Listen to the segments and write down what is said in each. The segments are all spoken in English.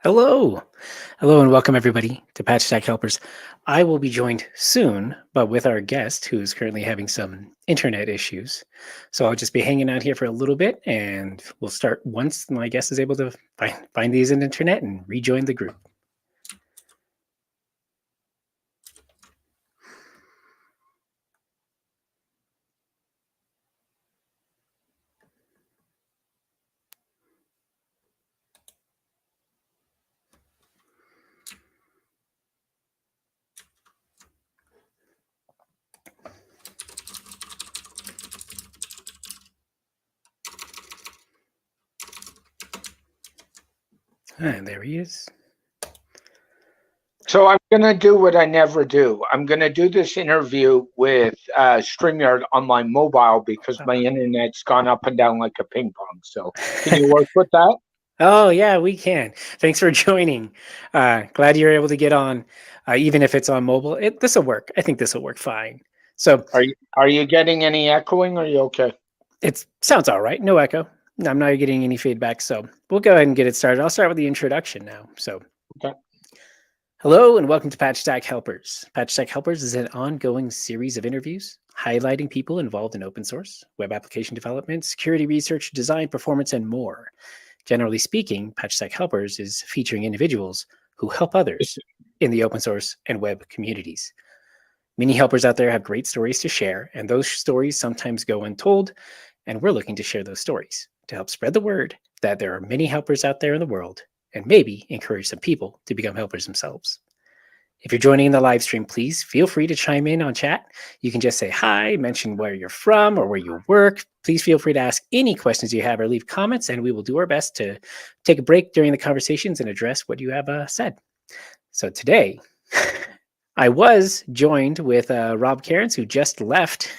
Hello. Hello, and welcome everybody to Patchstack Helpers. I will be joined soon, but with our guest who is currently having some internet issues. So I'll just be hanging out here for a little bit and we'll start once my guest is able to find these in internet and rejoin the group. And there he is. So I'm going to do what I never do. I'm going to do this interview with StreamYard on my mobile because my internet's gone up and down like a ping pong. So can you work with that? Oh, yeah, we can. Thanks for joining. Glad you're able to get on, even if it's on mobile. This will work. I think this will work fine. So Are you getting any echoing? Or are you okay? it sounds all right. No echo. I'm not getting any feedback. So we'll go ahead and get it started. I'll start with the introduction now. So Okay. hello and welcome to Patchstack Helpers. Patchstack Helpers is an ongoing series of interviews highlighting people involved in open source, web application development, security research, design, performance, and more. Generally speaking, Patchstack Helpers is featuring individuals who help others in the open source and web communities. Many helpers out there have great stories to share, and those stories sometimes go untold, and we're looking to share those stories to help spread the word that there are many helpers out there in the world and maybe encourage some people to become helpers themselves. If you're joining in the live stream, please feel free to chime in on chat. You can just say hi, mention where you're from or where you work. Please feel free to ask any questions you have or leave comments, and we will do our best to take a break during the conversations and address what you have said. So today, I was joined with Rob Cairns, who just left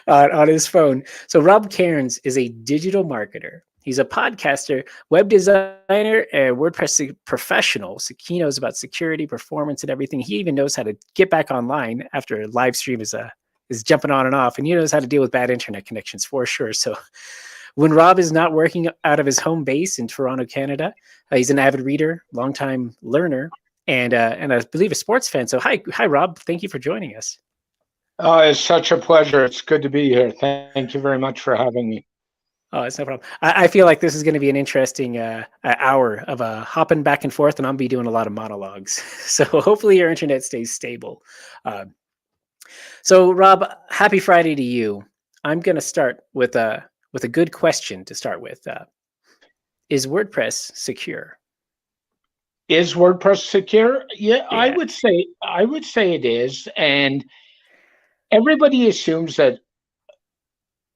on his phone. So Rob Cairns is a digital marketer. He's a podcaster, web designer, and WordPress professional. So he knows about security, performance, and everything. He even knows how to get back online after a live stream is jumping on and off, and he knows how to deal with bad internet connections for sure. So when Rob is not working out of his home base in Toronto, Canada, he's an avid reader, longtime learner, and I believe a sports fan. So hi, Rob. Thank you for joining us. It's such a pleasure. It's good to be here. Thank you very much for having me. Oh, it's no problem. I feel like this is going to be an interesting hour of hopping back and forth, and I'll be doing a lot of monologues. So hopefully your internet stays stable. So Rob, happy Friday to you. I'm going to start with a good question to start with. Is WordPress secure? Is WordPress secure? Yeah, I Yeah. would say it is. And everybody assumes that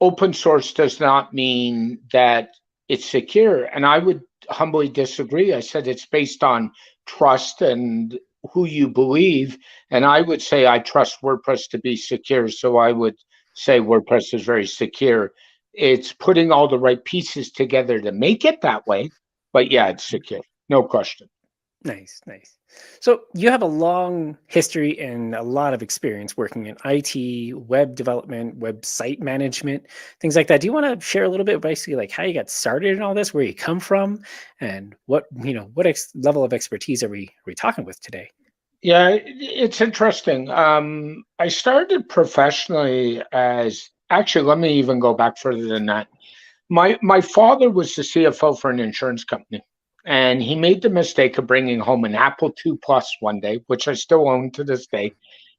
open source does not mean that it's secure. And I would humbly disagree. I said it's based on trust and who you believe. And I would say I trust WordPress to be secure. So I would say WordPress is very secure. It's putting all the right pieces together to make it that way. But yeah, it's secure. No question. Nice, nice. So you have a long history and a lot of experience working in IT, web development, website management, things like that. Do you want to share a little bit, basically, like how you got started in all this, where you come from, and what level of expertise are we talking with today? Yeah, it's interesting. I started professionally as actually, let me even go back further than that. My father was the CFO for an insurance company, and he made the mistake of bringing home an Apple II Plus one day, which I still own to this day,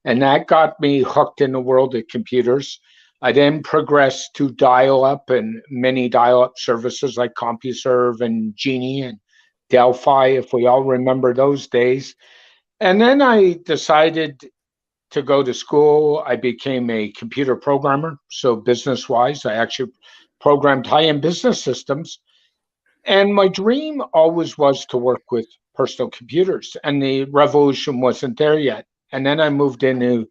and that got me hooked in the world of computers. I then progressed to dial-up and many dial-up services like CompuServe and Genie and Delphi, if we all remember those days. And then I decided to go to school. I became a computer programmer. So, business wise, I actually programmed high end business systems. And my dream always was to work with personal computers, and the revolution wasn't there yet. And then I moved into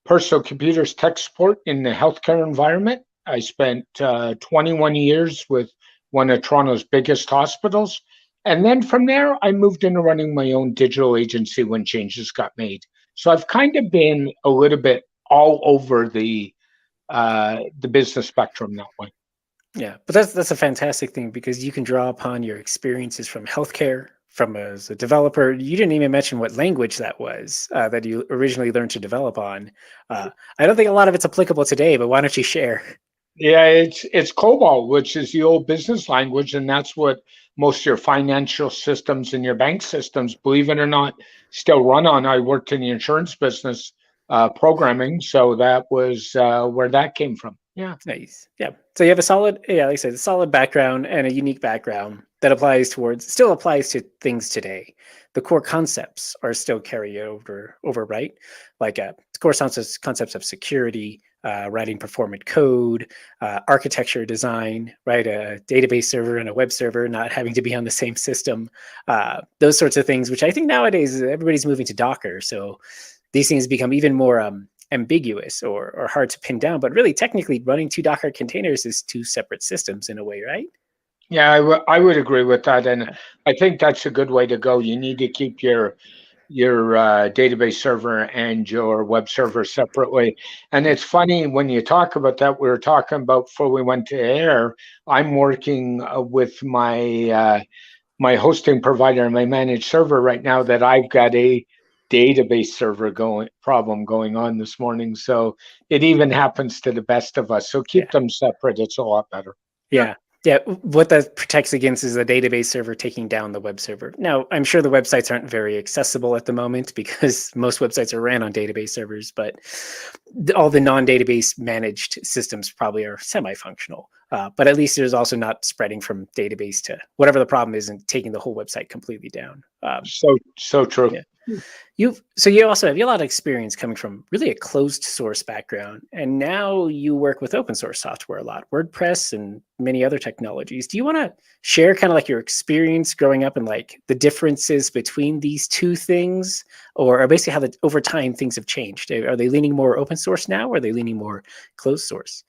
personal computers tech support in the healthcare environment. I spent 21 years with one of Toronto's biggest hospitals. And then from there, I moved into running my own digital agency when changes got made. So I've kind of been a little bit all over the business spectrum that way. Yeah, but that's a fantastic thing because you can draw upon your experiences from healthcare, from as a developer, you didn't even mention what language that was that you originally learned to develop on. I don't think a lot of it's applicable today, but why don't you share? Yeah, it's COBOL, which is the old business language, and that's what most of your financial systems and your bank systems, believe it or not, still run on. I worked in the insurance business programming, so that was where that came from. Yeah. Nice. Yeah. So you have a solid, yeah, like I said, a solid background and a unique background that still applies to things today. The core concepts are still carried over, right? Like core concepts of security, writing performant code, architecture design, right? A database server and a web server not having to be on the same system. Those sorts of things, which I think nowadays everybody's moving to Docker. So these things become even more ambiguous or hard to pin down. But really, technically, running two Docker containers is two separate systems in a way, right? Yeah, I would agree with that, and I think that's a good way to go. You need to keep your database server and your web server separately. And Yeah. it's funny when you talk about that. We were talking about before we went to air. I'm working with my hosting provider and my managed server right now that I've got a database server problem going on this morning. So it even happens to the best of us. So keep Yeah. them separate. It's a lot better. Yeah. Yeah. Yeah. What that protects against is the database server taking down the web server. Now, I'm sure the websites aren't very accessible at the moment because most websites are ran on database servers, but all the non-database managed systems probably are semi-functional. But at least there's also not spreading from database to whatever the problem is and taking the whole website completely down. So true. Yeah. You also have a lot of experience coming from really a closed source background, and now you work with open source software a lot, WordPress and many other technologies. Do you want to share kind of like your experience growing up and like the differences between these two things, or basically how over time things have changed? Are they leaning more open source now, or are they leaning more closed source?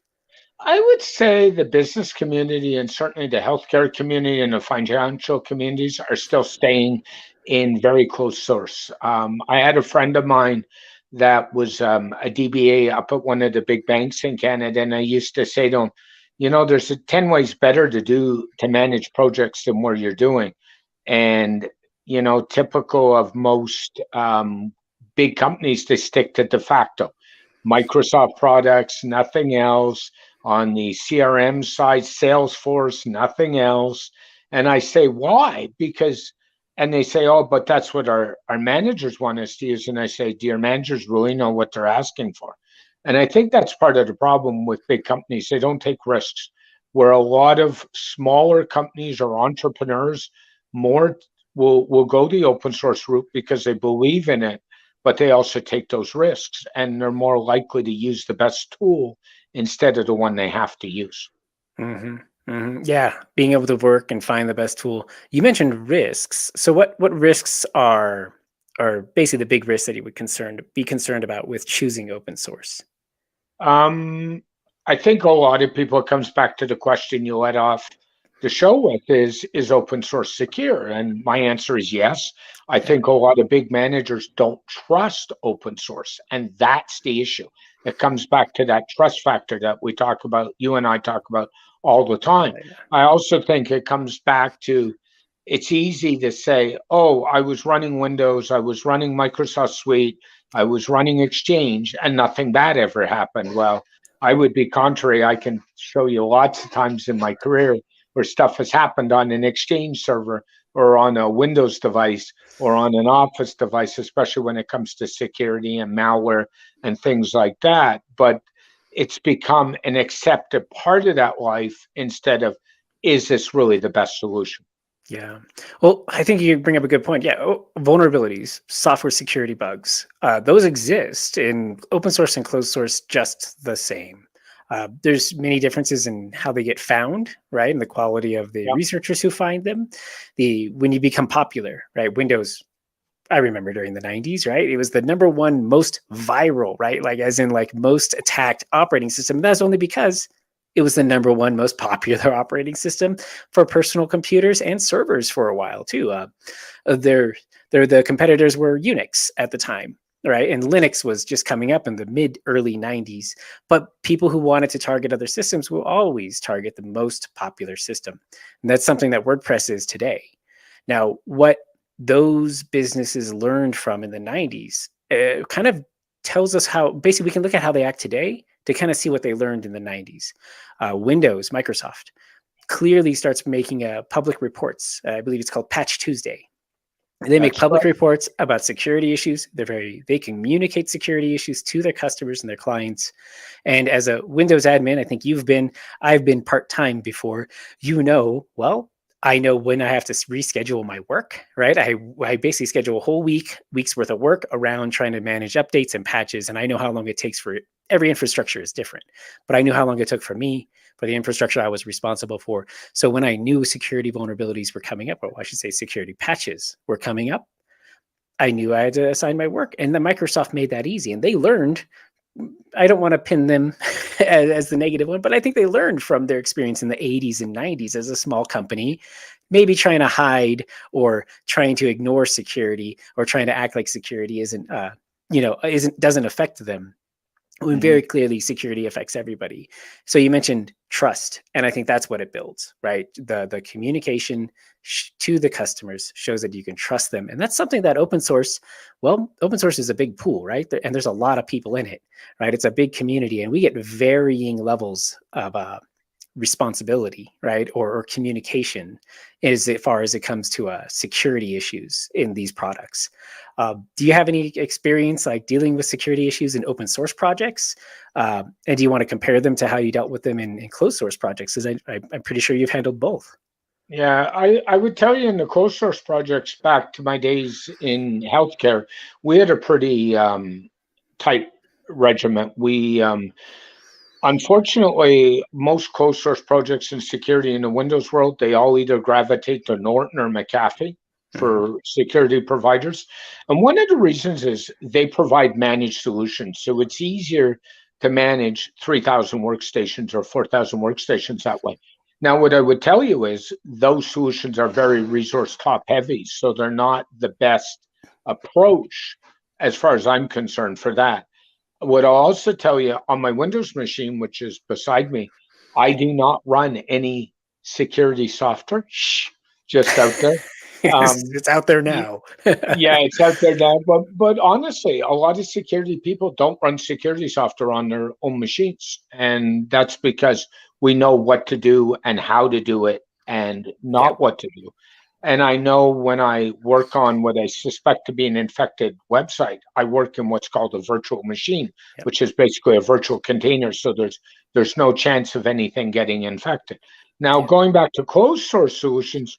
I would say the business community and certainly the healthcare community and the financial communities are still staying in very close source. I had a friend of mine that was a DBA up at one of the big banks in Canada, and I used to say to him, there's 10 ways better to manage projects than what you're doing. And, typical of most big companies, they stick to de facto. Microsoft products, nothing else. On the CRM side, Salesforce, nothing else. And I say, why? And they say, oh, but that's what our managers want us to use. And I say, do your managers really know what they're asking for? And I think that's part of the problem with big companies. They don't take risks. Where a lot of smaller companies or entrepreneurs more will go the open source route because they believe in it, but they also take those risks and they're more likely to use the best tool instead of the one they have to use. Yeah, being able to work and find the best tool. You mentioned risks. So what risks are basically the big risks that you would be concerned about with choosing open source? Um, I think a lot of people, it comes back to the question you led off the show with is open source secure? And my answer is yes. I Yeah. think a lot of big managers don't trust open source, and that's the issue. It comes back to that trust factor that we talk about, you and I talk about all the time. I also think it comes back to it's easy to say, oh, I was running Windows, I was running Microsoft Suite, I was running Exchange, and nothing bad ever happened. Well, I would be contrary. I can show you lots of times in my career where stuff has happened on an Exchange server or on a Windows device or on an Office device, especially when it comes to security and malware and things like that. But it's become an accepted part of that life instead of, is this really the best solution? Yeah. Well, I think you bring up a good point. Yeah. Vulnerabilities, software security bugs, those exist in open source and closed source just the same. There's many differences in how they get found, right? And the quality of the Yeah. researchers who find them. When you become popular, right? Windows, I remember during the 90s, right? It was the number one most viral, right? Like as in like most attacked operating system. And that's only because it was the number one most popular operating system for personal computers and servers for a while too. The competitors were Unix at the time, right? And Linux was just coming up in the mid early 90s. But people who wanted to target other systems will always target the most popular system. And that's something that WordPress is today. Now, what those businesses learned from in the 90s kind of tells us how basically we can look at how they act today to kind of see what they learned in the 90s. Windows, Microsoft clearly starts making public reports. I believe it's called Patch Tuesday. They make That's public right. reports about security issues. They communicate security issues to their customers and their clients. And as a Windows admin, I think I've been part-time before, well, I know when I have to reschedule my work, right? I basically schedule a whole week's worth of work around trying to manage updates and patches. And I know how long it takes for every infrastructure is different, but I knew how long it took for me for the infrastructure I was responsible for. So when I knew security vulnerabilities were coming up, or I should say security patches were coming up, I knew I had to assign my work. And then Microsoft made that easy. And they learned, I don't want to pin them as the negative one, but I think they learned from their experience in the 80s and 90s as a small company, maybe trying to hide or trying to ignore security or trying to act like security doesn't affect them, when Mhm. very clearly security affects everybody. So you mentioned trust, and I think that's what it builds, right? The communication to the customers shows that you can trust them, and that's something that open source is a big pool, right? And there's a lot of people in it, right? It's a big community, and we get varying levels of responsibility, right, or communication, as far as it comes to security issues in these products. Do you have any experience like dealing with security issues in open source projects? And do you want to compare them to how you dealt with them in closed source projects? Because I'm pretty sure you've handled both. Yeah, I would tell you in the closed source projects back to my days in healthcare, we had a pretty tight regiment. We Unfortunately, most closed source projects in security in the Windows world, they all either gravitate to Norton or McAfee Mhm. for security providers. And one of the reasons is they provide managed solutions. So it's easier to manage 3,000 workstations or 4,000 workstations that way. Now, what I would tell you is those solutions are very resource top heavy. So they're not the best approach as far as I'm concerned for that. What I'll also tell you on my Windows machine, which is beside me, I do not run any security software. Shh, just out there. It's out there Y- now. yeah, it's out there now. But honestly, a lot of security people don't run security software on their own machines, and that's because we know what to do and how to do it, and Yep. not what to do. And I know when I work on what I suspect to be an infected website, I work in what's called a virtual machine, Yep. which is basically a virtual container. So there's no chance of anything getting infected. Now, Yep. going back to closed source solutions,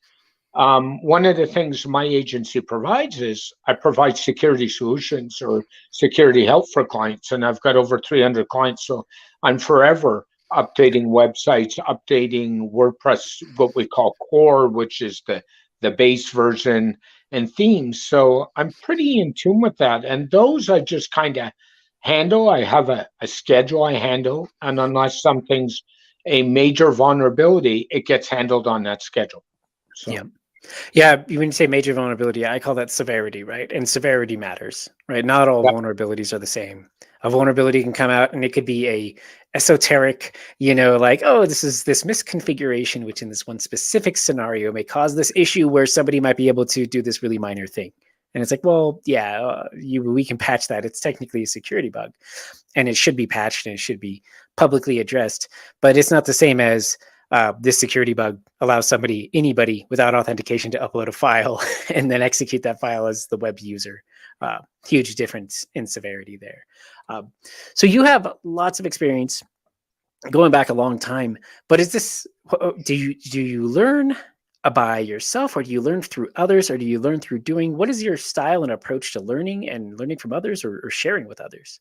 one of the things my agency provides is I provide security solutions or security help for clients, and I've got over 300 clients. So I'm forever updating websites, updating WordPress, what we call core, which is the base version, and themes. So I'm pretty in tune with that. And those I just kind of handle. I have a schedule I handle, and unless something's a major vulnerability, it gets handled on that schedule. So. Yep. Yeah, when you say major vulnerability, I call that severity, right? And severity matters, right? Not all Yep. vulnerabilities are the same. A vulnerability can come out and it could be a esoteric, like, oh, this is this misconfiguration, which in this one specific scenario may cause this issue where somebody might be able to do this really minor thing. And it's like, well, yeah, we can patch that. It's technically a security bug, and it should be patched and it should be publicly addressed. But it's not the same as this security bug allows anybody without authentication to upload a file and then execute that file as the web user. Huge difference in severity there. Um, so you have lots of experience going back a long time, but is this, do you learn by yourself, or do you learn through others, or do you learn through doing? What is your style and approach to learning and learning from others, or sharing with others?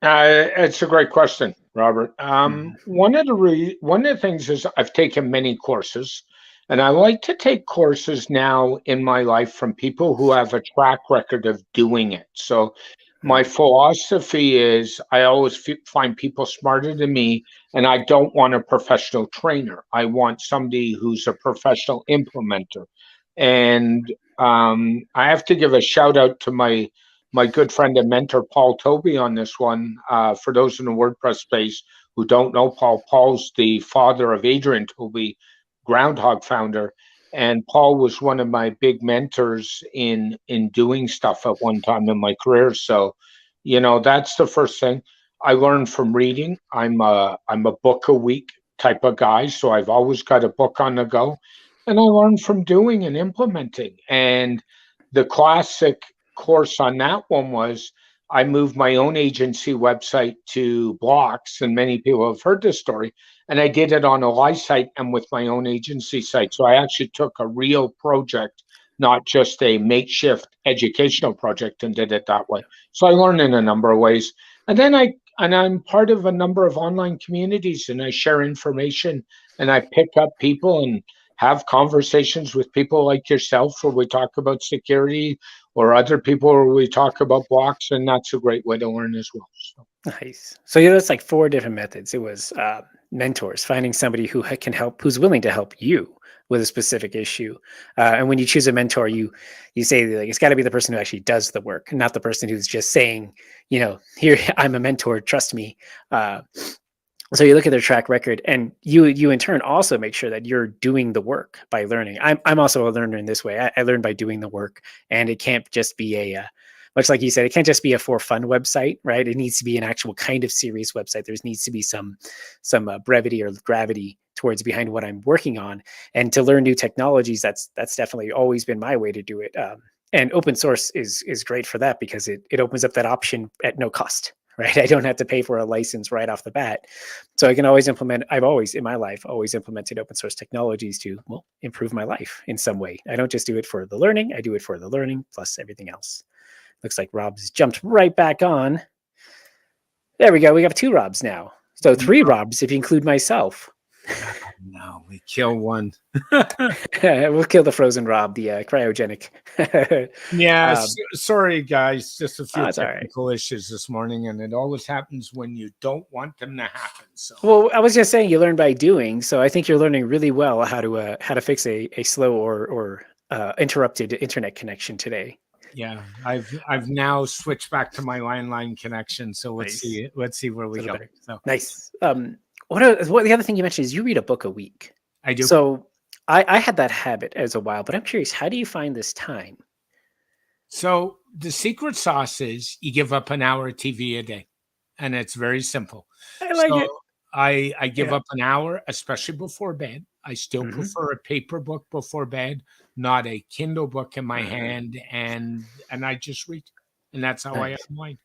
It's a great question, Robert. Mhm. One of the things is I've taken many courses, and I like to take courses now in my life from people who have a track record of doing it. So my Mhm. philosophy is I always find people smarter than me, and I don't want a professional trainer. I want somebody who's a professional implementer. And I have to give a shout out to my good friend and mentor Paul Toby on this one. For those in the WordPress space who don't know Paul, Paul's the father of Adrian Toby, Groundhog founder, And Paul was one of my big mentors in doing stuff at one time in my career. So, that's the first thing I learned from reading. I'm a book a week type of guy, so I've always got a book on the go. And I learned from doing and implementing. And the classic course on that one was I moved my own agency website to blocks, and many people have heard this story. And I did it on a live site and with my own agency site. So I actually took a real project, not just a makeshift educational project, and did it that way. So I learned in a number of ways. And then I'm part of a number of online communities, and I share information, and I pick up people and have conversations with people like yourself where we talk about security, or other people where we talk about blocks, and that's a great way to learn as well. So. Nice. So that's like 4 different methods. It was mentors, finding somebody who can help, who's willing to help you with a specific issue. And when you choose a mentor, you say like it's got to be the person who actually does the work, not the person who's just saying, here I'm a mentor, trust me. So you look at their track record, and you in turn also make sure that you're doing the work by learning. I'm also a learner in this way. I learn by doing the work, and it can't just be much like you said, it can't just be a for fun website, right? It needs to be an actual kind of serious website. There needs to be some brevity or gravity towards behind what I'm working on. And to learn new technologies, that's definitely always been my way to do it. And open source is great for that because it opens up that option at no cost, right? I don't have to pay for a license right off the bat. So I can always implement, I've always in my life, always implemented open source technologies to, improve my life in some way. I don't just do it for the learning, I do it for the learning plus everything else. Looks like Rob's jumped right back on. There we go. We got 2 Robs now. So 3 Robs if you include myself. No, we kill one. We'll kill the frozen Rob, the cryogenic. Yeah, sorry guys, just a few technical issues this morning, and it always happens when you don't want them to happen. So, well, I was just saying you learn by doing, so I think you're learning really well how to fix a slow or interrupted internet connection today. Yeah, I've now switched back to my landline connection. So let's see where we go. Better. So nice. What the other thing you mentioned is you read a book a week. I do. So I had that habit as a while, but I'm curious, how do you find this time? So the secret sauce is you give up an hour of TV a day, and it's very simple. I like it. I give up an hour, especially before bed. I still prefer a paper book before bed, not a Kindle book in my hand, and I just read, and that's how I unwind.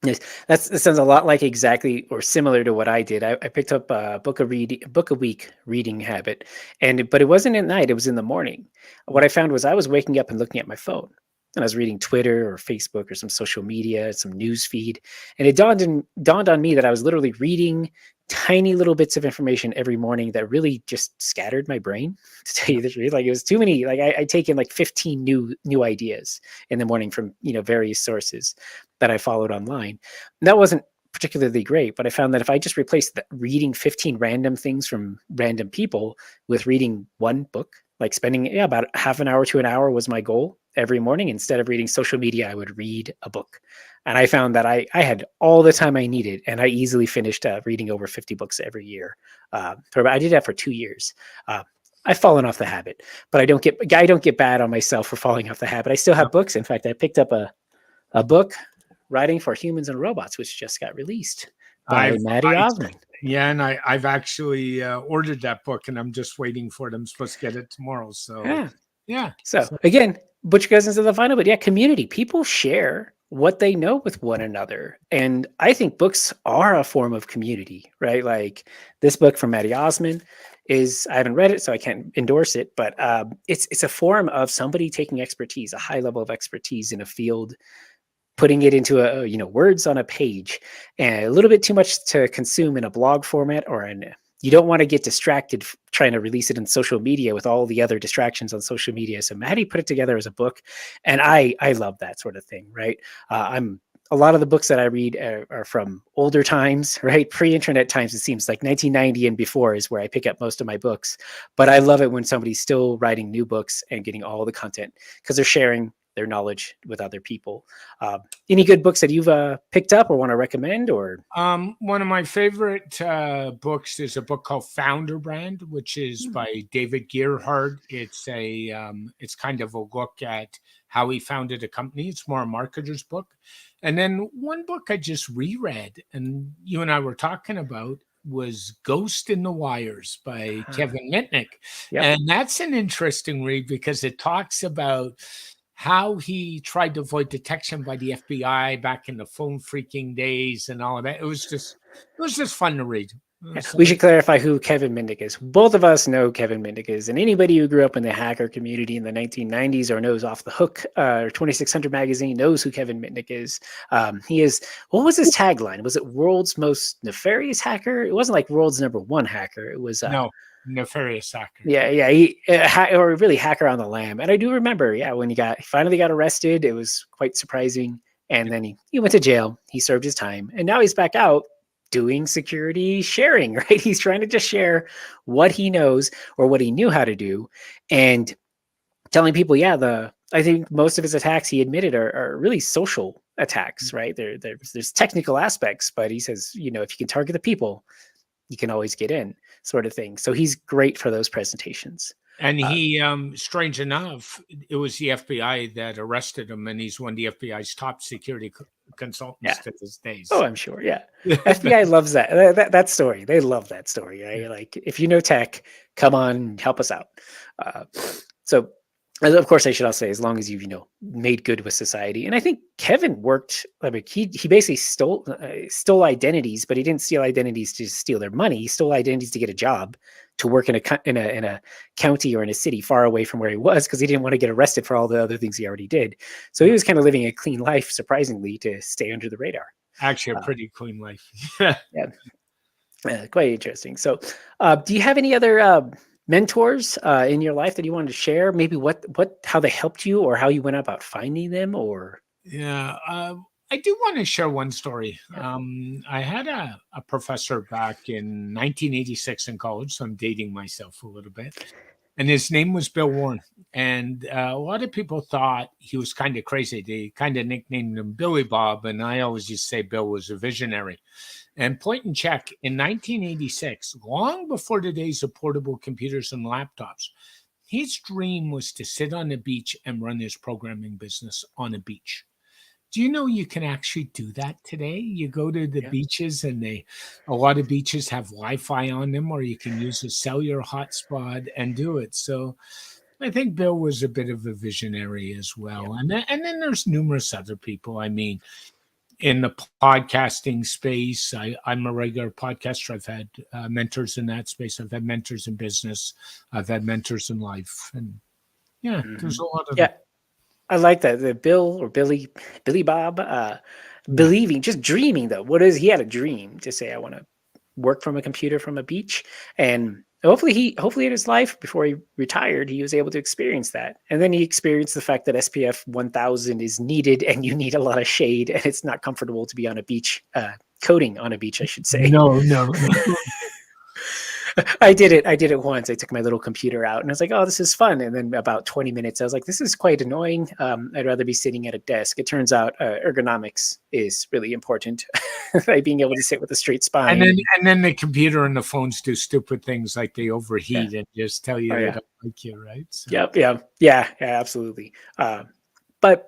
Yes, that sounds a lot like exactly or similar to what I did. I picked up a book a week reading habit, but it wasn't at night; it was in the morning. What I found was I was waking up and looking at my phone, and I was reading Twitter or Facebook or some social media, some news feed, and it dawned on me that I was literally reading tiny little bits of information every morning that really just scattered my brain. To tell you the truth, like it was too many. Like I take in like 15 new ideas in the morning from various sources that I followed online. And that wasn't particularly great, but I found that if I just replaced reading 15 random things from random people with reading one book, like spending about half an hour to an hour was my goal every morning. Instead of reading social media, I would read a book. And I found that I had all the time I needed, and I easily finished reading over 50 books every year. I did that for 2 years. I've fallen off the habit, but I don't get bad on myself for falling off the habit. I still have books. In fact, I picked up a book, Writing for Humans and Robots, which just got released by Maddie Osmond. Yeah, and I've actually ordered that book, and I'm just waiting for it. I'm supposed to get it tomorrow. So yeah. So again, butcher cousins of the final, but community. People share what they know with one another, and I think books are a form of community, right? Like this book from Maddie Osmond is, I haven't read it, so I can't endorse it, but it's a form of somebody taking expertise, a high level of expertise in a field, putting it into words on a page, and a little bit too much to consume in a blog format you don't want to get distracted trying to release it in social media with all the other distractions on social media. So Maddie put it together as a book, and I love that sort of thing, right? A lot of the books that I read are from older times, right? Pre-internet times. It seems like 1990 and before is where I pick up most of my books. But I love it when somebody's still writing new books and getting all the content because they're sharing their knowledge with other people. Any good books that you've picked up or want to recommend? Or one of my favorite books is a book called Founder Brand, which is by David Gerhardt. It's it's kind of a look at how he founded a company. It's more a marketer's book. And then one book I just reread, and you and I were talking about, was Ghost in the Wires by Kevin Mitnick. Yep. And that's an interesting read because it talks about how he tried to avoid detection by the FBI back in the phone freaking days and all of that. It was just fun to read. We should clarify who Kevin Mitnick is. Both of us know Kevin Mitnick is, and anybody who grew up in the hacker community in the 1990s or knows Off the Hook or 2600 magazine knows who Kevin Mitnick is. He is, what was his tagline? Was it world's most nefarious hacker? It wasn't like world's #1 hacker. It was no, nefarious hacker. Yeah, he or really hacker on the lam. And I do remember, when he finally got arrested, it was quite surprising. And then he went to jail. He served his time, and now he's back out doing security sharing, right? He's trying to just share what he knows or what he knew how to do, and telling people, I think most of his attacks, he admitted, are really social attacks, right? There's technical aspects, but he says, if you can target the people, you can always get in, sort of thing. So he's great for those presentations. And he, strange enough, it was the FBI that arrested him, and he's one of the FBI's top security consultants to this day. Oh, I'm sure. Yeah. FBI loves that story. They love that story, right? Like, if you know tech, come on, help us out. So, of course, I should also say, as long as you've, made good with society. And I think Kevin worked, he basically stole identities, but he didn't steal identities to steal their money. He stole identities to get a job, to work in a county or in a city far away from where he was, because he didn't want to get arrested for all the other things he already did. So he was kind of living a clean life, surprisingly, to stay under the radar. Actually, a pretty clean life. Quite interesting. So do you have any other mentors in your life that you wanted to share? Maybe how they helped you, or how you went about finding them? Or I do want to share one story. I had a professor back in 1986 in college, so I'm dating myself a little bit, and his name was Bill Warren. And a lot of people thought he was kind of crazy. They kind of nicknamed him Billy Bob, and I always used to say Bill was a visionary. And point and check, in 1986, long before the days of portable computers and laptops, his dream was to sit on a beach and run his programming business on a beach. Do you know you can actually do that today? You go to the beaches, and a lot of beaches have Wi-Fi on them, or you can use a cellular hotspot and do it. So I think Bill was a bit of a visionary as well. And then there's numerous other people. I mean, in the podcasting space, I'm a regular podcaster. I've had mentors in that space. I've had mentors in business. I've had mentors in life. And there's a lot of them. I like that. The Bill or Billy Bob, believing, just dreaming though. He had a dream to say, I want to work from a computer from a beach. And hopefully in his life, before he retired, he was able to experience that. And then he experienced the fact that SPF 1000 is needed, and you need a lot of shade, and it's not comfortable to be on a beach, coding on a beach, I should say. No. I did it once. I took my little computer out, and I was like, oh, this is fun. And then about 20 minutes, I was like, this is quite annoying. I'd rather be sitting at a desk. It turns out ergonomics is really important. Like being able to sit with a straight spine. And then the computer and the phones do stupid things, like they overheat and just tell you they don't like you, right? So. Yeah, absolutely. But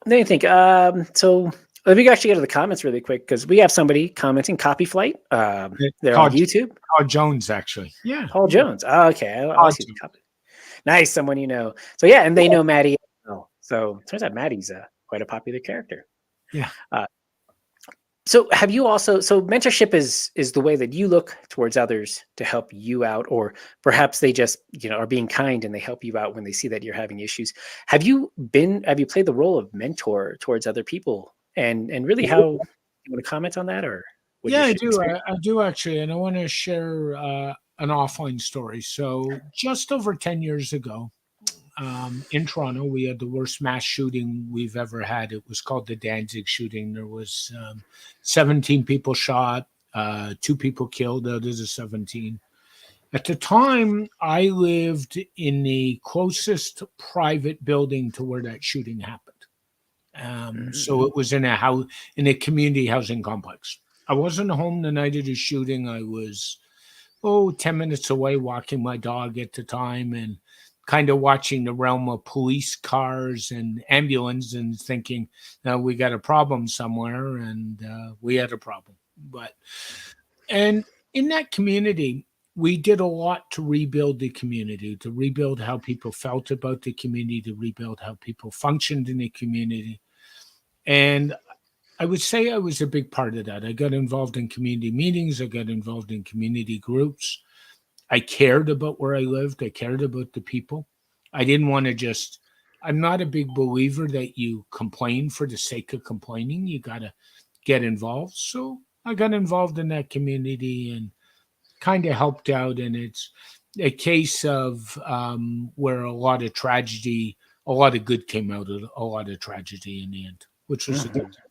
then you think, so let me actually go to the comments really quick, because we have somebody commenting, Copy Flight. They're on YouTube. Paul Jones, actually. Yeah. Paul Jones. Oh, okay. I'll see the copy. Nice. Someone you know. So and they know Maddie. So turns out Maddie's quite a popular character. Yeah. So have you also, mentorship is the way that you look towards others to help you out, or perhaps they just, are being kind and they help you out when they see that you're having issues. Have you played the role of mentor towards other people? And really, how you want to comment on that, or? I do. I do actually, and I want to share an offline story. So just over 10 years ago, in Toronto, we had the worst mass shooting we've ever had. It was called the Danzig shooting. There was 17 people shot, 2 people killed out of the 17. At the time, I lived in the closest private building to where that shooting happened. So it was in a house, in a community housing complex. I wasn't home the night of the shooting. I was 10 minutes away walking my dog at the time and kind of watching the realm of police cars and ambulance and thinking, we got a problem somewhere, and we had a problem. And in that community, we did a lot to rebuild the community, to rebuild how people felt about the community, to rebuild how people functioned in the community. And I would say I was a big part of that. I got involved in community meetings. I got involved in community groups. I cared about where I lived. I cared about the people. I didn't want to just, I'm not a big believer that you complain for the sake of complaining. You got to get involved. So I got involved in that community and kind of helped out. And it's a case of where a lot of tragedy, a lot of good came out of a lot of tragedy in the end, which was a good time.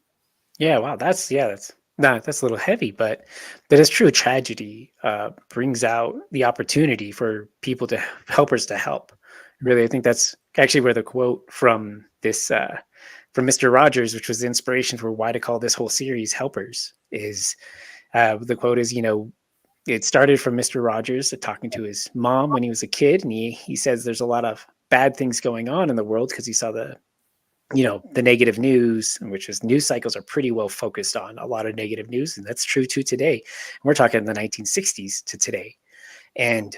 Yeah, wow, that's a little heavy, but it's true. Tragedy brings out the opportunity for people to helpers to help. Really, I think that's actually where the quote from this from Mr. Rogers, which was the inspiration for why to call this whole series "Helpers," is the quote is, it started from Mr. Rogers talking to his mom when he was a kid, and he says there's a lot of bad things going on in the world because he saw the negative news, which is news cycles are pretty well focused on a lot of negative news. And that's true too today. And we're talking in the 1960s to today. And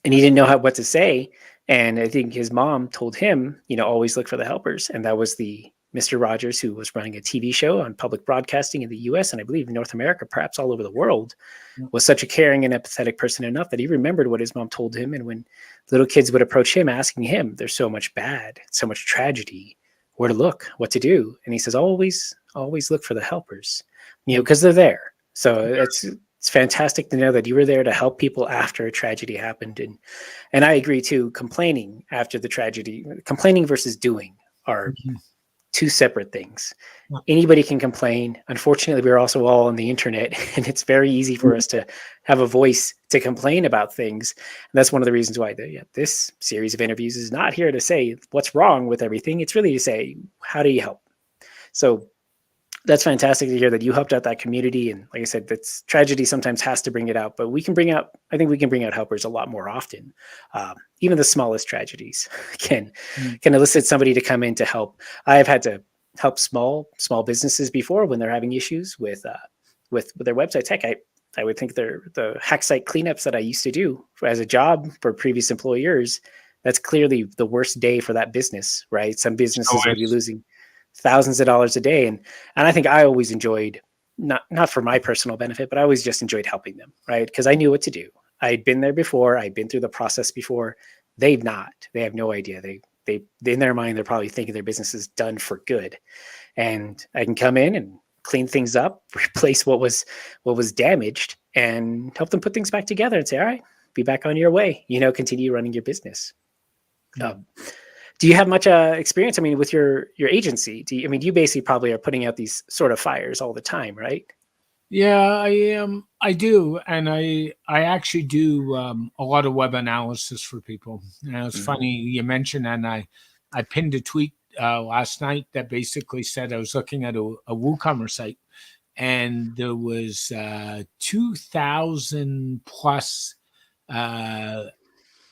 he didn't know what to say. And I think his mom told him, always look for the helpers. And that was the Mr. Rogers, who was running a TV show on public broadcasting in the US, and I believe in North America, perhaps all over the world, was such a caring and empathetic person enough that he remembered what his mom told him. And when little kids would approach him asking him, there's so much bad, so much tragedy, where to look, what to do. And he says, always look for the helpers, because they're there. So it's fantastic to know that you were there to help people after a tragedy happened. And I agree too, complaining after the tragedy, complaining versus doing are two separate things. Anybody can complain. Unfortunately, we're also all on the internet, and it's very easy for us to have a voice to complain about things. And that's one of the reasons why this series of interviews is not here to say what's wrong with everything. It's really to say, how do you help? So that's fantastic to hear that you helped out that community. And like I said, that's tragedy sometimes has to bring it out, but I think we can bring out helpers a lot more often. Even the smallest tragedies can elicit somebody to come in to help. I have had to help small businesses before when they're having issues with their websites. Heck, I would think the hack site cleanups that I used to do as a job for previous employers, that's clearly the worst day for that business, right? Some businesses will be losing thousands of dollars a day. And I think I always enjoyed, not for my personal benefit, but I always just enjoyed helping them, right? Because I knew what to do. I'd been there before. I'd been through the process before. They've not. They have no idea. They in their mind, they're probably thinking their business is done for good. And I can come in and clean things up, replace what was damaged, and help them put things back together and say, all right, be back on your way, continue running your business. Do you have much experience? I mean, with your agency, you basically probably are putting out these sort of fires all the time, right? Yeah, I do, and I actually do a lot of web analysis for people. It's funny you mentioned, and I pinned a tweet last night that basically said I was looking at a WooCommerce site, and there was 2,000 plus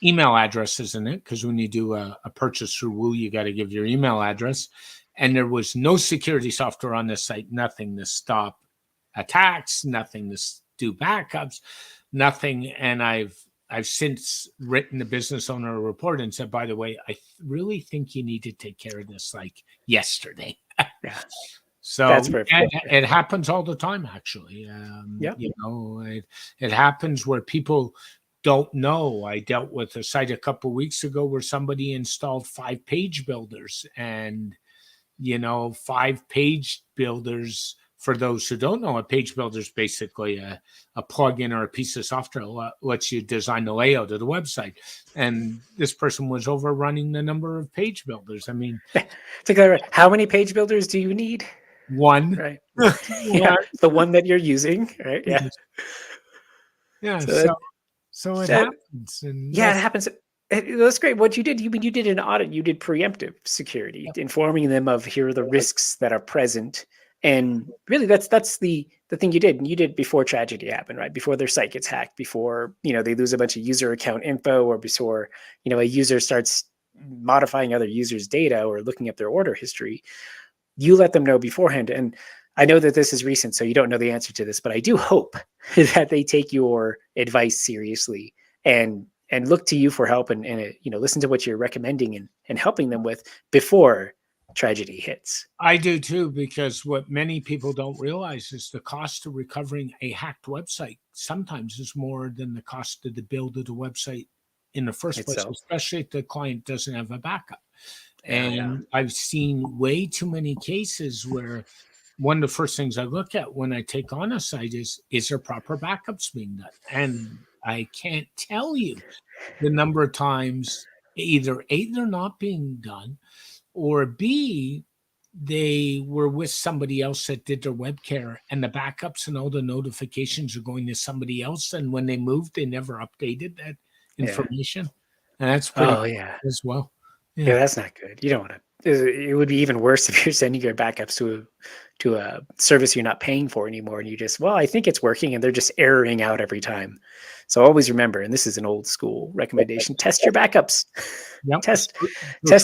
email addresses in it, because when you do a purchase through Woo, you got to give your email address, and there was no security software on this site, nothing to stop attacks, nothing to do backups, nothing. And I've since written the business owner a report and said, by the way, I really think you need to take care of this like yesterday. Yeah. So that's perfect. It happens all the time, actually. It happens where people don't know. I dealt with a site a couple of weeks ago where somebody installed 5 page builders, and 5 page builders, for those who don't know, a page builder is basically a plugin or a piece of software that lets you design the layout of the website. And this person was overrunning the number of page builders. I mean, how many page builders do you need? One. Right. Yeah, the one that you're using, right? Yeah. Yeah. So it happens. And yeah, it happens. That's great. What you did, you did an audit, you did preemptive security, informing them of here are the risks that are present. And really that's the thing you did. And you did before tragedy happened, right? Before their site gets hacked, before, they lose a bunch of user account info, or before, a user starts modifying other users' data or looking at their order history. You let them know beforehand. And I know that this is recent, so you don't know the answer to this, but I do hope that they take your advice seriously and look to you for help, and listen to what you're recommending and helping them with before tragedy hits. I do too, because what many people don't realize is the cost of recovering a hacked website sometimes is more than the cost of the build of the website in the first place, especially if the client doesn't have a backup. And I've seen way too many cases where one of the first things I look at when I take on a site is there proper backups being done? And I can't tell you the number of times either A, they're not being done, or B, they were with somebody else that did their web care, and the backups and all the notifications are going to somebody else. And when they moved, they never updated that information. And that's pretty as well. Yeah, that's not good. You don't want to. It would be even worse if you're sending your backups to a service you're not paying for anymore, and you just, I think it's working, and they're just erroring out every time. So always remember, and this is an old school recommendation: test your backups. Yep. Test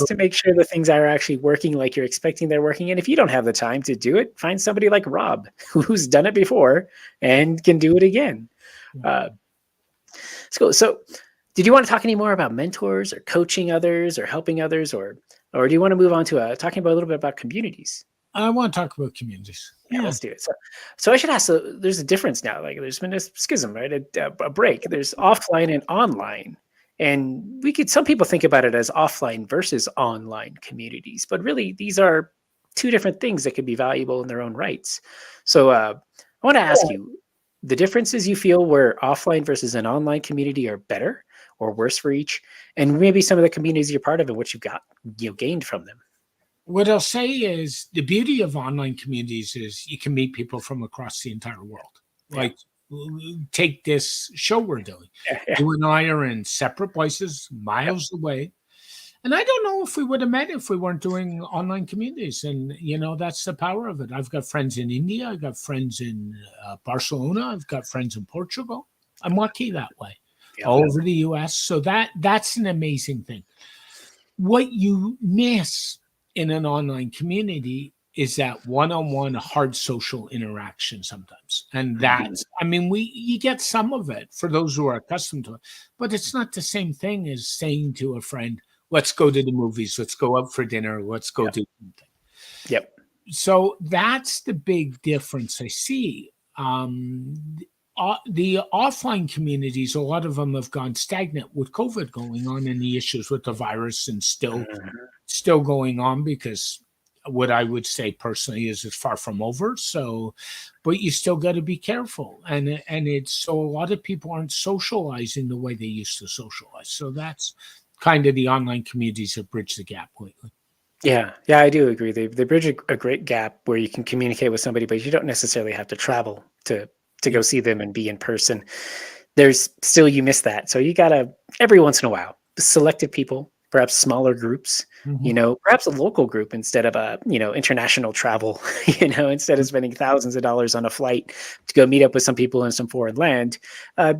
to make sure the things are actually working like you're expecting they're working. And if you don't have the time to do it, find somebody like Rob who's done it before and can do it again. So did you want to talk any more about mentors or coaching others or helping others, or do you want to move on to talking about a little bit about communities? I want to talk about communities. Yeah, let's do it. So I should ask, there's a difference now. Like there's been a schism, right? A break. There's offline and online. And some people think about it as offline versus online communities, but really these are two different things that could be valuable in their own rights. So I want to ask you the differences you feel where offline versus an online community are better or worse for each, and maybe some of the communities you're part of and what you've got gained from them. What I'll say is the beauty of online communities is you can meet people from across the entire world. Like take this show we're doing. You and I are in separate places, miles away. And I don't know if we would have met if we weren't doing online communities. And, that's the power of it. I've got friends in India. I've got friends in Barcelona. I've got friends in Portugal. I'm lucky that way. All over the US. So that's an amazing thing. What you miss in an online community is that one-on-one hard social interaction sometimes. And that's, you get some of it for those who are accustomed to it, but it's not the same thing as saying to a friend, let's go to the movies, let's go out for dinner, let's go do something. Yep. So that's the big difference I see. The offline communities, a lot of them have gone stagnant with COVID going on and the issues with the virus, and still going on, because what I would say personally is it's far from over. So, but you still got to be careful. And it's so a lot of people aren't socializing the way they used to socialize. So that's kind of the online communities that bridge the gap lately. Yeah, I do agree. They bridge a great gap where you can communicate with somebody, but you don't necessarily have to travel to go see them and be in person. There's still, you miss that. So you gotta, every once in a while, selected people, perhaps smaller groups, perhaps a local group instead of a, international travel, instead of spending thousands of dollars on a flight to go meet up with some people in some foreign land.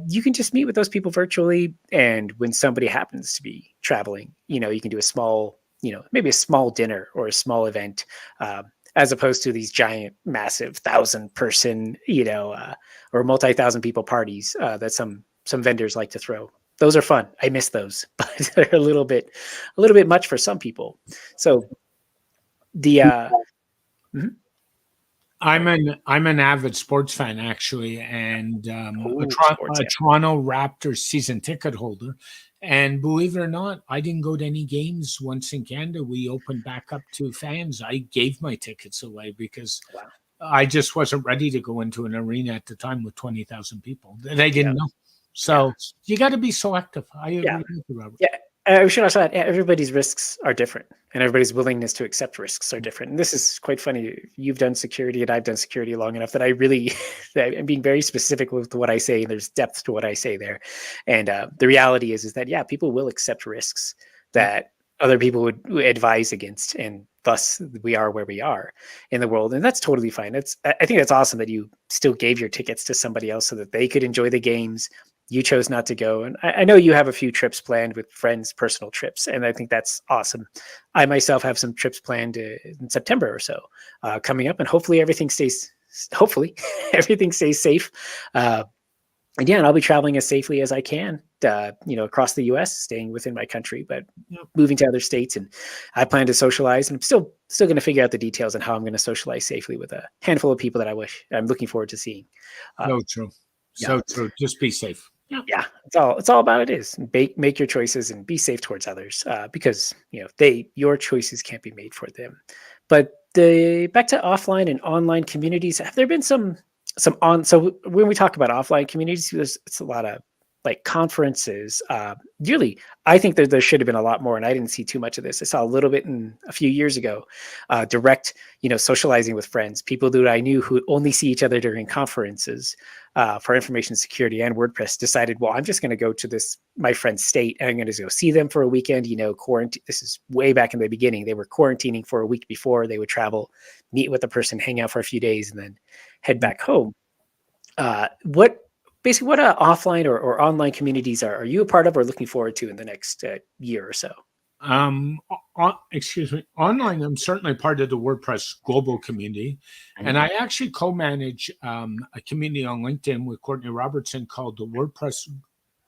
You can just meet with those people virtually. And when somebody happens to be traveling, you can do a small, maybe a small dinner or a small event, as opposed to these giant, massive 1,000-person, or multi-thousand people parties that some vendors like to throw. Those are fun. I miss those, but they're a little bit much for some people. So I'm an avid sports fan, actually, and a Toronto Raptors season ticket holder. And believe it or not, I didn't go to any games once in Canada. We opened back up to fans. I gave my tickets away because I just wasn't ready to go into an arena at the time with 20,000 people. They didn't know. So you got to be selective. I agree with you, Robert. Yeah. We should also add, everybody's risks are different, and everybody's willingness to accept risks are different. And this is quite funny. You've done security, and I've done security long enough that I really, that I'm being very specific with what I say, and there's depth to what I say there. And the reality is that, yeah, people will accept risks that other people would advise against, and thus we are where we are in the world, and that's totally fine. I think that's awesome that you still gave your tickets to somebody else so that they could enjoy the games. You chose not to go, and I know you have a few trips planned with friends, personal trips, and I think that's awesome. I myself have some trips planned in September or so coming up, and hopefully everything stays safe. And yeah, and I'll be traveling as safely as I can, across the U.S., staying within my country, but moving to other states. And I plan to socialize, and I'm still going to figure out the details on how I'm going to socialize safely with a handful of people that I'm looking forward to seeing. So true. So true. Just be safe. Yeah, it's all about it is make your choices and be safe towards others, because your choices can't be made for them. But back to offline and online communities, have there been some so when we talk about offline communities, it's a lot of like conferences. Really, I think there should have been a lot more, and I didn't see too much of this. I saw a little bit in a few years ago, direct, socializing with friends, people that I knew who only see each other during conferences for information security and WordPress, decided, well, I'm just going to go to my friend's state, and I'm going to go see them for a weekend. Quarantine. This is way back in the beginning. They were quarantining for a week before they would travel, meet with the person, hang out for a few days, and then head back home. What offline or online communities are you a part of or looking forward to in the next year or so? Excuse me. Online, I'm certainly part of the WordPress global community, and I actually co-manage a community on LinkedIn with Courtney Robertson called the WordPress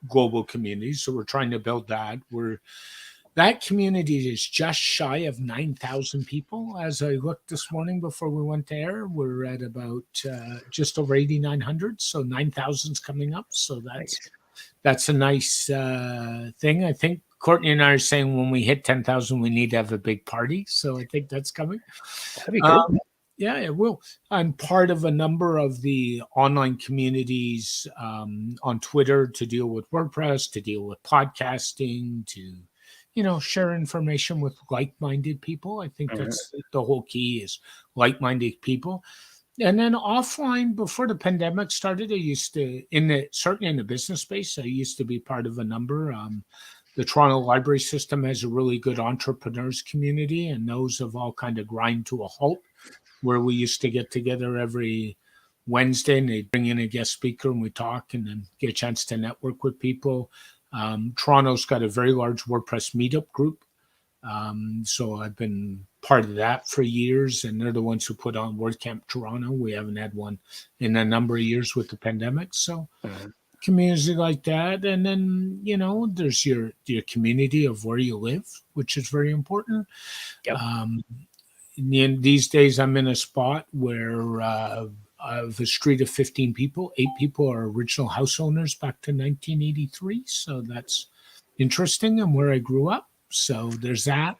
global community. So we're trying to build that. That community is just shy of 9,000 people. As I looked this morning before we went to air, we're at about just over 8,900. So 9,000 is coming up. So that's a nice thing. I think Courtney and I are saying when we hit 10,000, we need to have a big party. So I think that's coming. That'd be cool. Yeah, it will. I'm part of a number of the online communities on Twitter to deal with WordPress, to deal with podcasting, to share information with like-minded people. I think that's the whole key is like-minded people. And then offline, before the pandemic started, I used to, certainly in the business space, I used to be part of a number. The Toronto Library System has a really good entrepreneurs community, and those have all kind of grind to a halt, where we used to get together every Wednesday, and they'd bring in a guest speaker, and we talk, and then get a chance to network with people. Toronto's got a very large WordPress meetup group. So I've been part of that for years, and they're the ones who put on WordCamp Toronto. We haven't had one in a number of years with the pandemic. So community like that. And then, there's your community of where you live, which is very important. Yep. These days I'm in a spot where of a street of 15 people, 8 people are original house owners back to 1983. So that's interesting, and where I grew up. So there's that.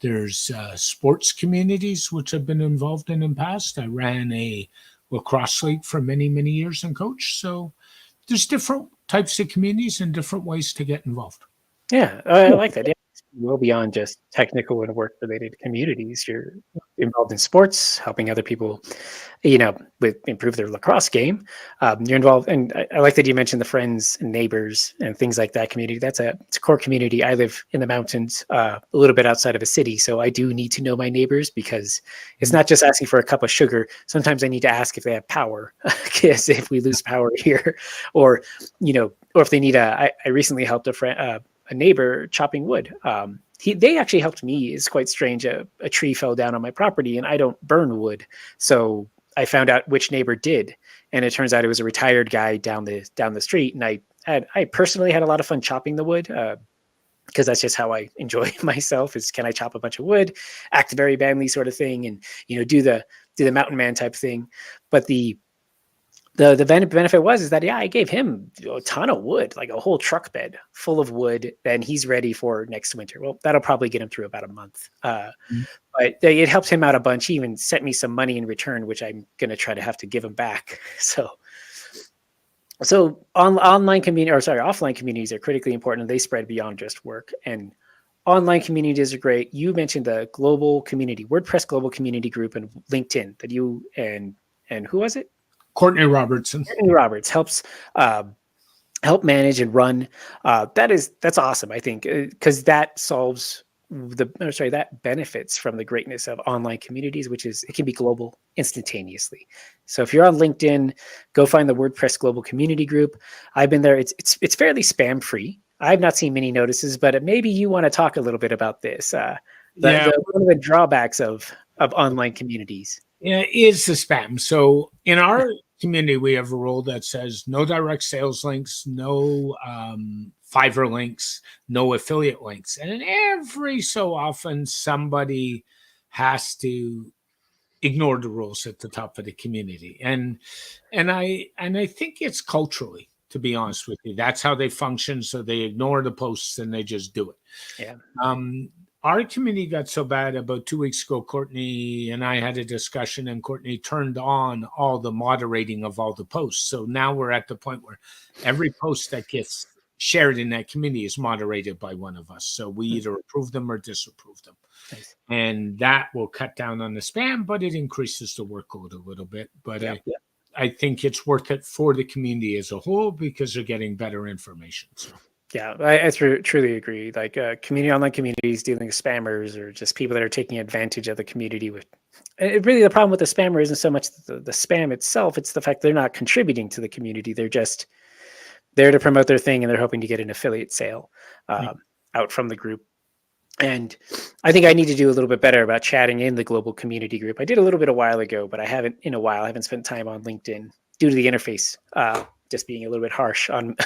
There's sports communities, which I've been involved in the past. I ran a lacrosse league for many, many years and coached. So there's different types of communities and different ways to get involved. Yeah, I like that. Yeah. Well beyond just technical and work-related communities. You're involved in sports, helping other people, improve their lacrosse game. You're involved, and I like that you mentioned the friends and neighbors and things like that community. It's a core community. I live in the mountains, a little bit outside of a city, so I do need to know my neighbors, because it's not just asking for a cup of sugar. Sometimes I need to ask if they have power, because if we lose power here, or if they need I recently helped a friend. A neighbor chopping wood. They actually helped me. It's quite strange. A tree fell down on my property, and I don't burn wood, so I found out which neighbor did, and it turns out it was a retired guy down the street. And I personally had a lot of fun chopping the wood, because that's just how I enjoy myself. Is can I chop a bunch of wood, act very manly sort of thing, and do the mountain man type thing. But the benefit was that I gave him a ton of wood, like a whole truck bed full of wood, and he's ready for next winter. Well, that'll probably get him through about a month. But it helped him out a bunch. He even sent me some money in return, which I'm going to try to have to give him back. So So online community, or sorry, offline communities are critically important, and they spread beyond just work. And online communities are great. You mentioned the global community, WordPress global community group, and LinkedIn that you and who was it? Courtney Robertson. Courtney Roberts helps uh, help manage and run. That's awesome. I think because that solves that benefits from the greatness of online communities, which is it can be global instantaneously. So if you're on LinkedIn, go find the WordPress global community group. I've been there. It's fairly spam free. I've not seen many notices, but maybe you want to talk a little bit about this. One of the drawbacks of online communities. Yeah, is the spam. So in our community, we have a rule that says no direct sales links, no Fiverr links, no affiliate links. And every so often, somebody has to ignore the rules at the top of the community. And I think it's culturally, to be honest with you. That's how they function. So they ignore the posts and they just do it. Yeah. Our community got so bad about 2 weeks ago. Courtney and I had a discussion, and Courtney turned on all the moderating of all the posts. So now we're at the point where every post that gets shared in that community is moderated by one of us. So we either approve them or disapprove them. Nice. And that will cut down on the spam, but it increases the workload a little bit. But I think it's worth it for the community as a whole because they're getting better information. So. Yeah, I truly agree. Like online communities dealing with spammers or just people that are taking advantage of the community. Really, the problem with the spammer isn't so much the spam itself; it's the fact they're not contributing to the community. They're just there to promote their thing, and they're hoping to get an affiliate sale out from the group. And I think I need to do a little bit better about chatting in the global community group. I did a little bit a while ago, but I haven't in a while. I haven't spent time on LinkedIn due to the interface. Just being a little bit harsh on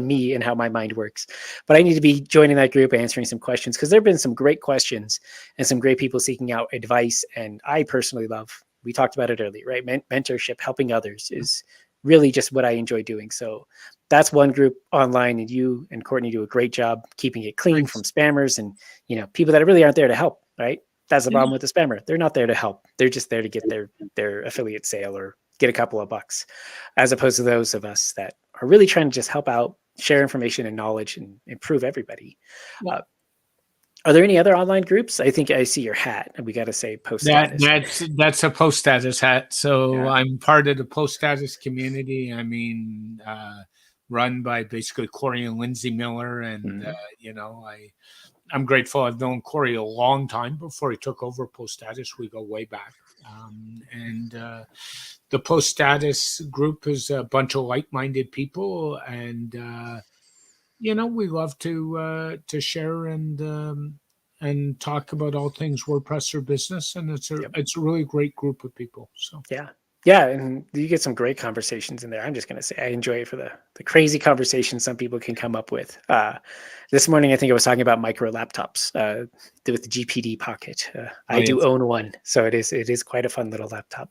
me and how my mind works. But I need to be joining that group, answering some questions, because there have been some great questions and some great people seeking out advice. And I personally love, we talked about it earlier, right? Mentorship, helping others is really just what I enjoy doing. So that's one group online, and you and Courtney do a great job keeping it clean from spammers and people that really aren't there to help, right? That's the problem with the spammer. They're not there to help. They're just there to get their affiliate sale or get a couple of bucks, as opposed to those of us that are really trying to just help out, share information and knowledge, and improve everybody. Are there any other online groups? I think I see your hat, and we got to say post status. That's a post status hat. So I'm part of the post status community. I mean, run by basically Corey and Lindsay Miller, and I'm grateful. I've known Corey a long time before he took over post status. We go way back. The post status group is a bunch of like-minded people, and we love to share and talk about all things WordPress or business, and it's a really great group of people. So yeah, and you get some great conversations in there. I'm just going to say I enjoy it for the crazy conversations some people can come up with. This morning, I think I was talking about micro laptops with the GPD Pocket. I do own one, so it is quite a fun little laptop.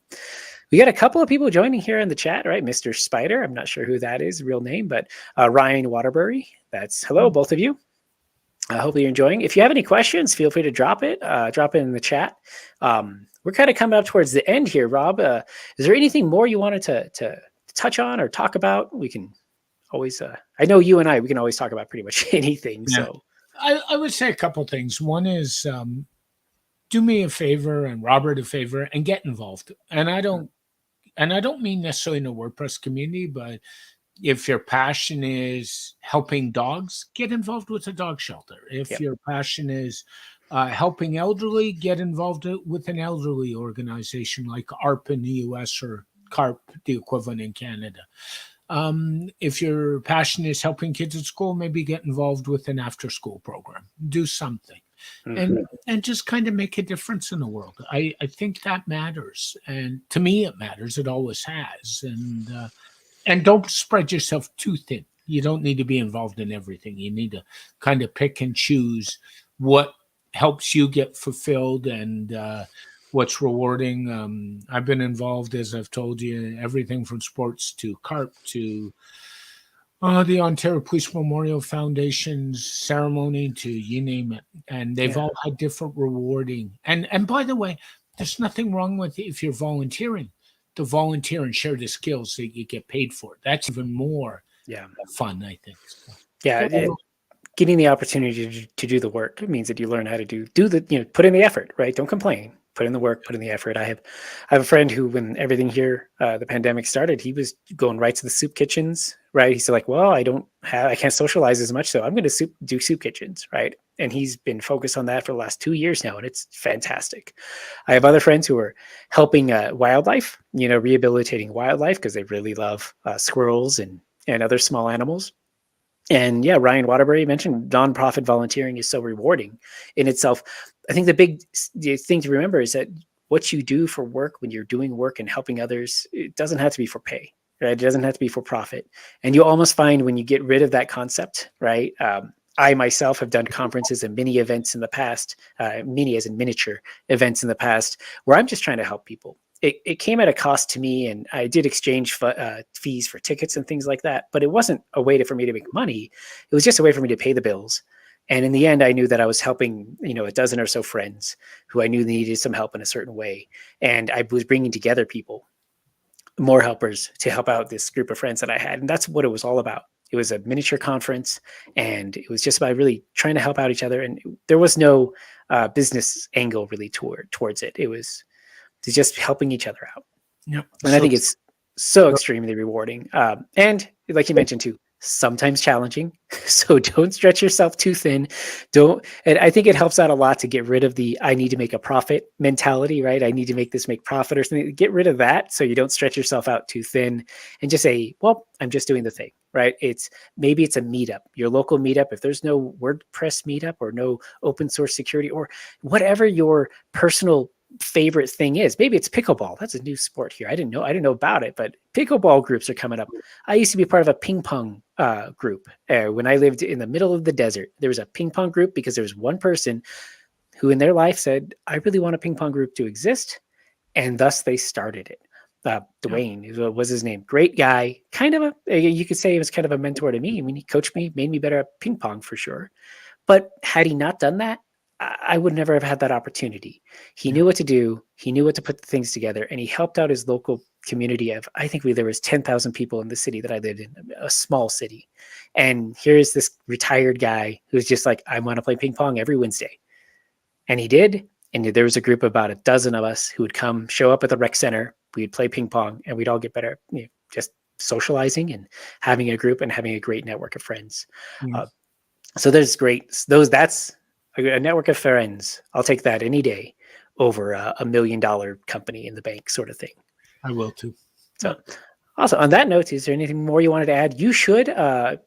We got a couple of people joining here in the chat, right? Mr. Spider, I'm not sure who that is, real name, but Ryan Waterbury. That's hello, both of you. I hope you're enjoying. If you have any questions, feel free to drop it in the chat. We're kind of coming up towards the end here, Rob. Is there anything more you wanted to touch on or talk about? We can always, I know you and we can always talk about pretty much anything. Yeah. So I would say a couple things. One is do me a favor and Robert a favor and get involved. And I don't mean necessarily in the WordPress community, but if your passion is helping dogs, get involved with a dog shelter. If your passion is helping elderly, get involved with an elderly organization like ARP in the US or CARP, the equivalent in Canada. If your passion is helping kids at school, maybe get involved with an after-school program. Do something. And just kind of make a difference in the world. I think that matters. And to me, it matters. It always has. And don't spread yourself too thin. You don't need to be involved in everything. You need to kind of pick and choose what helps you get fulfilled and what's rewarding. I've been involved, as I've told you, everything from sports to CARP to the Ontario Police Memorial Foundation's ceremony to you name it. And they've all had different rewarding. And by the way, there's nothing wrong with if you're volunteering. to volunteer and share the skills that you get paid for. That's even more fun, I think. So, getting the opportunity to do the work means that you learn how to do the, put in the effort, right? Don't complain. Put in the work, put in the effort. I have a friend who, when everything here, the pandemic started, he was going right to the soup kitchens, right? He's like, well, I can't socialize as much, so I'm going to do soup kitchens, right? And he's been focused on that for the last 2 years now, and it's fantastic. I have other friends who are helping wildlife, rehabilitating wildlife because they really love squirrels and other small animals. And Ryan Waterbury mentioned nonprofit volunteering is so rewarding in itself. I think the big thing to remember is that what you do for work, when you're doing work and helping others, it doesn't have to be for pay, right? It doesn't have to be for profit. And you almost find when you get rid of that concept, right? I myself have done conferences and mini events in the past, mini as in miniature events in the past, where I'm just trying to help people. It came at a cost to me, and I did exchange fees for tickets and things like that, but it wasn't a way for me to make money. It was just a way for me to pay the bills. And in the end, I knew that I was helping, a dozen or so friends who I knew needed some help in a certain way. And I was bringing together people, more helpers, to help out this group of friends that I had. And that's what it was all about. It was a miniature conference, and it was just about really trying to help out each other. And there was no business angle really towards it. It was just helping each other out. Yep. And I think it's so extremely rewarding. And like you mentioned too, sometimes challenging. So don't stretch yourself too thin. And I think it helps out a lot to get rid of the, I need to make a profit mentality, right? I need to make profit or something. Get rid of that so you don't stretch yourself out too thin and just say, well, I'm just doing the thing, right? Maybe it's a meetup, your local meetup. If there's no WordPress meetup or no open source security or whatever your personal favorite thing is, maybe it's pickleball. That's a new sport here. I didn't know about it, but pickleball groups are coming up. I used to be part of a ping pong group when I lived in the middle of the desert. There was a ping pong group because there was one person who in their life said, I really want a ping pong group to exist, and thus they started it. Dwayne was his name. Great guy. You could say he was kind of a mentor to me. I mean, he coached me, made me better at ping pong for sure. But had he not done that, I would never have had that opportunity. He knew what to do. He knew what to put the things together, and he helped out his local community of, I think there was 10,000 people in the city that I lived in, a small city. And here's this retired guy who's just like, I want to play ping pong every Wednesday. And he did. And there was a group of about a dozen of us who would show up at the rec center. We'd play ping pong, and we'd all get better, just socializing and having a group and having a great network of friends. So that's a network of friends. I'll take that any day over a $1 million company in the bank sort of thing. I will too. So also on that note, is there anything more you wanted to add? You should,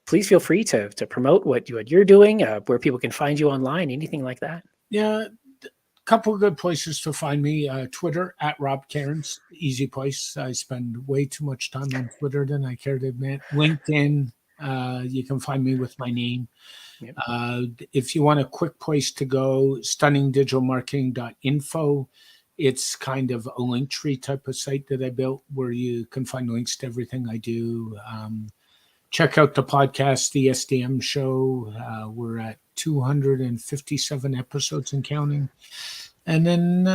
please feel free to promote what you're doing, where people can find you online, anything like that. Yeah. A couple of good places to find me. Twitter at Rob Cairns, easy place. I spend way too much time on Twitter than I care to admit. LinkedIn, you can find me with my name. Yep. If you want a quick place to go, stunningdigitalmarketing.info. It's kind of a link tree type of site that I built where you can find links to everything I do. Check out the podcast, the SDM show. We're at 257 episodes and counting. And then,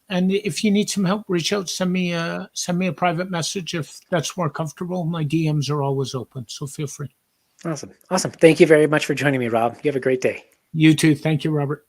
and if you need some help, reach out, send me a private message if that's more comfortable. My DMs are always open, so feel free. Awesome. Thank you very much for joining me, Rob. You have a great day. You too. Thank you, Robert.